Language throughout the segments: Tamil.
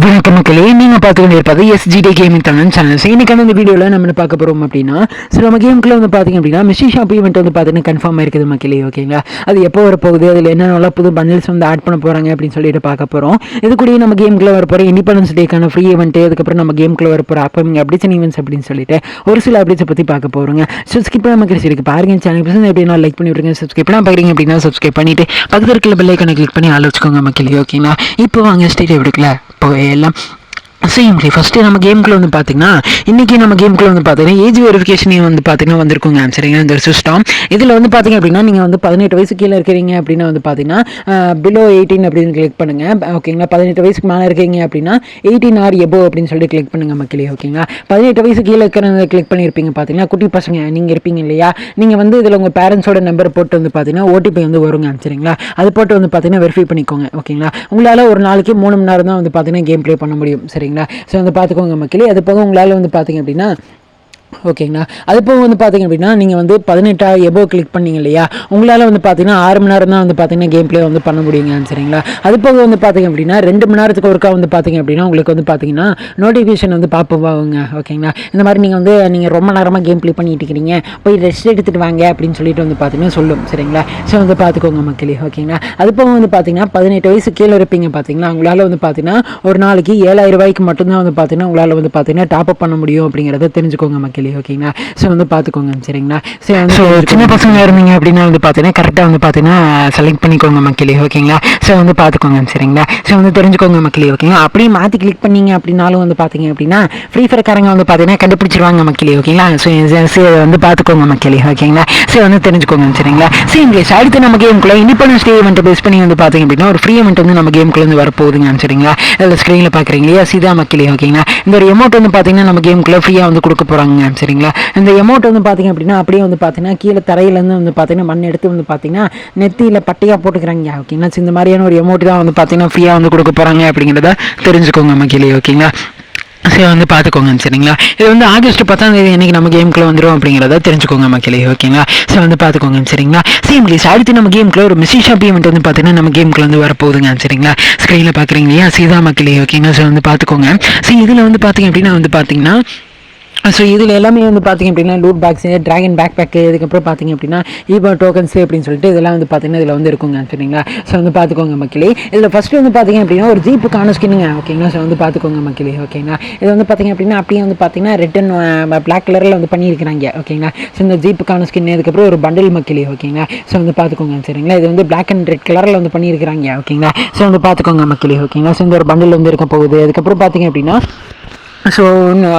வணக்கம் மக்களே, நீங்கள் பார்த்துக்கிட்டு இருப்பது SGD கேமிங் தமிழ் சேனல். இன்னைக்கான இந்த வீடியோவில் நம்ம பார்க்க போகிறோம் அப்படின்னா, ஸோ நம்ம கேமுக்குள்ள வந்து பார்த்திங்க அப்படின்னா மிஷி ஷாப் ஈவெண்ட் வந்து பார்த்தீங்கன்னா கன்ஃபார்மாக இருக்குது மக்களே. ஓகேங்களா, அது எப்போ வரப்போகுது, அதில் என்னென்ன புது பண்டில்ஸ் வந்து ஆட் பண்ண போகிறாங்க அப்படின்னு சொல்லிட்டு பார்க்க போகிறோம். இது கூட நம்ம கேமுக்குள்ள வரப்போகிற இண்டிபெண்டன்ஸ் டேக்கான ஃப்ரீ ஈவெண்ட், அதுக்கப்புறம் நம்ம கேமுக்குள்ள வரப்போகிற அப்கமிங் அப்டேட்ஸ் ஈவெண்ட்ஸ் அப்படின்னு சொல்லிட்டு ஒரு சில அப்டேட்ஸை பற்றி பார்க்க போகிறோங்க. ஸோ ஸ்கிப் பண்ணாமல் கிடைச்சிருக்கு பாருங்க. சேனல் பசங்க எப்படின்னா லைக் பண்ணி விட்டுருங்க. சப்ஸ்கிரைப் பண்ணால் பார்க்குறீங்க அப்படின்னா சப்ஸ்கிரைப் பண்ணிவிட்டு பக்கத்தில் இருக்கிற பெல் ஐக்கானை கிளிக் பண்ணி ஆள் வச்சுக்கோங்க மக்களே. ஓகேங்களா, இப்போ வாங்க ஸ்டேட் எடுக்கல இப்போ எல்லாம் சேம்லி ஃபஸ்ட்டு நம்ம கேமுக்குள்ள வந்து பார்த்தீங்கன்னா இன்றைக்கி நம்ம கேமுக்குள்ள வந்து பார்த்தீங்கன்னா ஏஜ் வெரிஃபிகேஷன் வந்து பார்த்தீங்கன்னா வந்திருக்குங்க. சரிங்க, இந்த சிஸ்டம் இதில் வந்து பார்த்தீங்க அப்படின்னா நீங்கள் வந்து 18 வயசு கீழே இருக்கிறீங்க அப்படின்னா வந்து பார்த்தீங்கன்னா பிலோ 18 அப்படின்னு கிளிக் பண்ணுங்கள். ஓகேங்களா, 18 வயசுக்கு மேலே இருக்கீங்க அப்படின்னா 18 ஆர் எபோ அப்படின்னு சொல்லிட்டு கிளிக் பண்ணுங்கள் மக்களே. ஓகேங்களா, 18 வயசு கீழே இருக்கிறத கிளிக் பண்ணியிருப்பீங்க பார்த்தீங்கன்னா குட்டி பசங்க நீங்கள் இருப்பீங்க இல்லையா, நீங்கள் வந்து இதில் உங்கள் பேரண்ட்ஸோட நம்பர் போட்டு வந்து பார்த்தீங்கன்னா ஓடிபி வந்து வருங்க. சரிங்களா, அது போட்டு வந்து பார்த்தீங்கன்னா வெரிஃபை பண்ணிக்கோங்க. ஓகேங்களா, உங்களால் ஒரு நாளைக்கு 3 மணி நேரம் தான் வந்து பார்த்தீங்கன்னா கேம் ப்ளே பண்ண முடியும். சரிங்களா, ஸோ வந்து பார்த்துக்கோங்க மக்களே. அது போக உங்களால் வந்து பார்த்தீங்க அப்படின்னா ஓகேங்களா, அது போக வந்து பார்த்தீங்க அப்படின்னா நீங்கள் வந்து 18 எபோ கிளிக் பண்ணிங்க இல்லையா, உங்களால் வந்து பார்த்தீங்கன்னா 6 மணி நேரம் தான் வந்து பார்த்தீங்கன்னா கேம் ப்ளே வந்து பண்ண முடியுங்க. சரிங்களா, அது போக வந்து பார்த்தீங்க அப்படின்னா 2 மணி நேரத்துக்கு ஒருக்கா வந்து பார்த்தீங்க அப்படின்னா உங்களுக்கு வந்து பார்த்தீங்கன்னா நோட்டிஃபிகேஷன் வந்து பார்ப்போங்க. ஓகேங்களா, இந்த மாதிரி நீங்கள் ரொம்ப நேரமாக கேம் ப்ளே பண்ணிட்டு இருக்கிறீங்க, போய் ரெஸ்ட் எடுத்துகிட்டு வாங்க அப்படின்னு சொல்லிட்டு வந்து பார்த்தீங்கன்னா சொல்லும். சரிங்களா, ஸோ வந்து பார்த்துக்கோங்க மக்களே. ஓகேங்களா, அது போக வந்து பார்த்தீங்கன்னா 18 வயசு கீழே இருப்பீங்க பார்த்தீங்களா, உங்களால் வந்து பார்த்தீங்கன்னா ஒரு நாளைக்கு 7,000 ரூபாய்க்கு மட்டும்தான் வந்து பார்த்தீங்கன்னா உங்களால் வந்து பார்த்தீங்கன்னா டாப் அப் பண்ண முடியும் அப்படிங்கிறத தெரிஞ்சுக்கோங்க மக்களே. ஓகேங்களா, ஸோ வந்து பார்த்துக்கோங்க. சரிங்களா, ஸோ சின்ன பசங்க இருந்தீங்க அப்படின்னா வந்து பார்த்தீங்கன்னா கரெக்டாக வந்து பார்த்தீங்கன்னா செலக்ட் பண்ணிக்கோங்க மக்களே. ஓகேங்களா, ஸோ வந்து பார்த்துக்கோங்க. சரிங்களா, ஸோ வந்து தெரிஞ்சுக்கோங்க மக்களே. ஓகேங்களா, அப்படியே மாற்றி கிளிக் பண்ணிங்க அப்படின்னாலும் வந்து பார்த்தீங்க அப்படின்னா ஃப்ரீ ஃபயர்காரங்க வந்து பார்த்தீங்கன்னா கண்டுபிடிச்சிருவாங்க மக்களே. ஓகேங்களா, ஸோ வந்து பார்த்துக்கோங்க மக்களே. ஓகேங்களா, ஸோ வந்து தெரிஞ்சுக்கோங்க. சரிங்களா, இங்கிலீஷ் அடுத்து நம்ம கேமுக்குள்ள இண்டிபெண்டன்ஸ் டே ஈவெண்ட் பேஸ் பண்ணி வந்து பார்த்தீங்க அப்படின்னா ஒரு ஃப்ரீ ஈவெண்ட் வந்து நம்ம கேமுக்குள்ள வந்து வரப்போகுதுங்க. சரிங்களா, இதில் ஸ்க்ரீனில் பார்க்குறீங்க இல்லையா, சீதா மக்களே. ஓகேங்களா, இந்த ஒரு அமௌண்ட் வந்து பார்த்தீங்கன்னா நம்ம கேமுக்குள்ள ஃப்ரீயாக வந்து கொடுக்க போகிறாங்க. சரிங்களா, இந்த அமௌண்ட் வந்து பார்த்தீங்க அப்படின்னா அப்படியே வந்து பார்த்தீங்கன்னா கீழே தரையிலேருந்து வந்து பார்த்தீங்கன்னா மண் எடுத்து வந்து பார்த்தீங்கன்னா நெத்தியில் பட்டையாக போட்டுக்கிறாங்க. ஓகேங்களா, இந்த மாதிரியான ஒரு அமௌண்ட் தான் வந்து பார்த்தீங்கன்னா ஃப்ரீயாக வந்து கொடுக்க போகிறாங்க அப்படிங்கிறத தெரிஞ்சுக்கோங்க மக்களே. ஓகேங்களா, ஸோ வந்து பார்த்துக்கோங்க. சரிங்களா, இது வந்து ஆகஸ்ட் 10ஆம் தேதி அன்றைக்கி நம்ம கேமுக்குள்ள வந்துடும் அப்படிங்கிறத தெரிஞ்சுக்கோங்க மக்களே. ஓகேங்களா, ஸோ வந்து பார்த்துக்கோங்க. சரிங்களா, இங்கிலீஷ் அடுத்து நம்ம கேமுக்குள்ள ஒரு மிஷி ஷாப் ஈவெண்ட் வந்து பார்த்தீங்கன்னா நம்ம கேமுக்குள்ள வந்து வரப்போகுதுங்க. சரிங்களா, ஸ்க்ரீனில் பார்க்குறீங்க இல்லையா, சீதா மக்களே. ஓகேங்களா, ஸோ வந்து பார்த்துக்கோங்க. ஸோ இதில் வந்து பார்த்தீங்க அப்படின்னா வந்து பார்த்தீங்கன்னா ஸோ இதில் எல்லாமே வந்து பார்த்திங்க அப்படின்னா loot box, dragon pack pack, அதுக்கப்புறம் பார்த்திங்க அப்படின்னா ஈவோ டோக்கன்ஸு அப்படின்னு சொல்லிட்டு இதெல்லாம் வந்து பார்த்திங்கன்னா இதில் வந்து இருக்குங்க. சரிங்களா, ஸோ வந்து பார்த்துக்கோங்க மக்களே. இதில் ஃபஸ்ட்டு வந்து பார்த்திங்க அப்படின்னா ஒரு ஜீப்புக்கான ஸ்கின்னுங்க. ஓகேங்களா, ஸோ வந்து பார்த்துக்கோங்க மக்களே. ஓகேங்களா, இது வந்து பார்த்திங்க அப்படின்னா அப்படியே வந்து பார்த்திங்கன்னா ரெட் அண்ட் பிளாக் கலரில் வந்து பண்ணியிருக்கிறாங்க. ஓகேங்களா, ஸோ இந்த ஜீப்புக்கான ஸ்கின், அதுக்கப்புறம் ஒரு பண்டில் மக்களே. ஓகேங்களா, ஸோ வந்து பார்த்துக்கோங்க. சரிங்களா, இது வந்து பிளாக் அண்ட் ரெட் கலரில் வந்து பண்ணியிருக்கிறாங்க. ஓகேங்களா, ஸோ வந்து பார்த்துக்கோங்க மக்களே. ஓகேங்களா, ஸோ இந்த ஒரு பண்டில் வந்து இருக்க போகுது. அதுக்கப்புறம் பார்த்திங்க அப்படின்னா ஸோ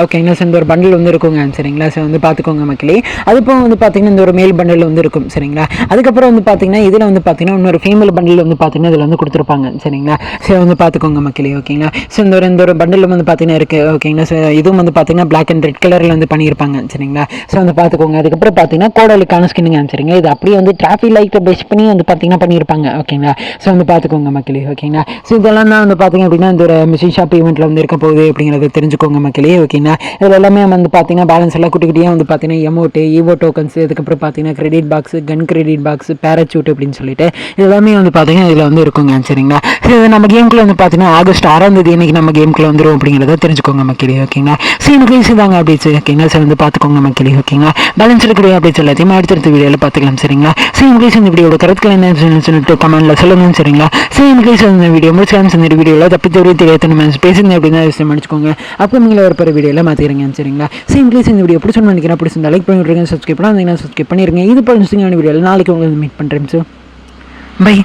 ஓகேங்களா, ஸோ இந்த ஒரு பண்டில் வந்து இருக்குங்க. சரிங்களா, ஸோ வந்து பார்த்துக்கோங்க மக்களே. அதுப்போ வந்து பார்த்திங்கன்னா இந்த ஒரு மேல் பண்டில் வந்து இருக்கும். சரிங்களா, அதுக்கப்புறம் வந்து பார்த்திங்கன்னா இதில் வந்து பார்த்திங்கன்னா இன்னொரு ஃபீமேல் பண்டில் வந்து பார்த்திங்கன்னா இதில் வந்து கொடுத்துருப்பாங்க. சரிங்களா, ஸோ வந்து பார்த்துக்கோங்க மக்களே. ஓகேங்களா, ஸோ இந்த ஒரு பண்டில் வந்து பார்த்திங்கன்னா இருக்குது. ஓகேங்களா, ஸோ இதுவும் வந்து பார்த்திங்கன்னா பிளாக் அண்ட் ரெட் கலரில் வந்து பண்ணியிருப்பாங்க. சரிங்களா, ஸோ வந்து பார்த்துக்கோங்க. அதுக்கப்புறம் பார்த்திங்கன்னா கோடலுக்கான ஸ்கின்னுங்க. சரிங்களா, இது அப்படியே வந்து டிராஃபிக் லைட்டை பேஸ் பண்ணி வந்து பார்த்திங்கன்னா பண்ணியிருப்பாங்க. ஓகேங்களா, ஸோ வந்து பார்த்துக்கோங்க மக்களே. ஓகேங்களா, ஸோ இதெல்லாம் தான் வந்து பார்த்திங்க அப்படின்னா இந்த ஒரு மிஷி ஷாப் ஈவெண்ட்டில் வந்து இருக்க போகுது அப்படிங்கிறத தெரிஞ்சுக்கோங்க மக்களே. ஓகேங்களா, இதில் எல்லாமே வந்து பார்த்தீங்கன்னா பேலன்ஸ் எல்லாம் குட்டிக்கிட்டே வந்து பார்த்தீங்கன்னா எமௌண்ட்டு, ஈவோ டோக்கன்ஸ், அதுக்கப்புறம் பார்த்தீங்கன்னா கிரெடிட் பாக்ஸ், கன் கிரெடிட் பாக்ஸ், பேராசூட் அப்படின்னு சொல்லிட்டு எல்லாமே வந்து பார்த்தீங்கன்னா இதில் வந்து இருக்குங்க. சரிங்களா, இது நம்ம கேமுக்குள்ள வந்து பார்த்தீங்கன்னா ஆகஸ்ட் 6ஆம் தேதி அன்றைக்கி நம்ம கேமுக்குள்ள வந்துடும் அப்படிங்கிறத தெரிஞ்சுக்கோங்க மக்களே. ஓகேங்களா, எனக்கு தாங்க அப்டேட்ஸ். ஓகேங்களா, ஸோ வந்து பார்த்துக்கோங்க மக்களே. ஓகேங்களா, பேலன்ஸ் இருக்கக்கூடிய அப்டேட்ஸ் எல்லாத்தையும் அடுத்தடுத்த வீடியோவில் பார்த்துக்கலாம். சரிங்களா, இந்த வீடியோட கருத்துக்கள் என்ன சொல்லிட்டு கமெண்ட்டில் சொல்லுங்கள். சரிங்களா, இந்த வீடியோ முடிச்சு இந்த வீடியோவில் தப்பி தெரியாத பேசுங்க அப்படின்னா மன்னிச்சுக்கோங்க. அப்போ நீங்களே ஒரு வீடியோவில் மாற்றிடுங்க. சரிங்களா, ப்ளீஸ் இந்த வீடியோ பிடிச்சோன்னு நினைக்கிறேன். பிடிச்சிருந்தா லைக் பண்ணி விட்ருங்க, சப்ஸ்கிரைப் பண்ணால் சப்ஸ்கிரைப் பண்ணிடுங்க. இது போல வீடியோவில் நாளைக்கு உங்களுக்கு மீட் பண்ணுறேன். So by.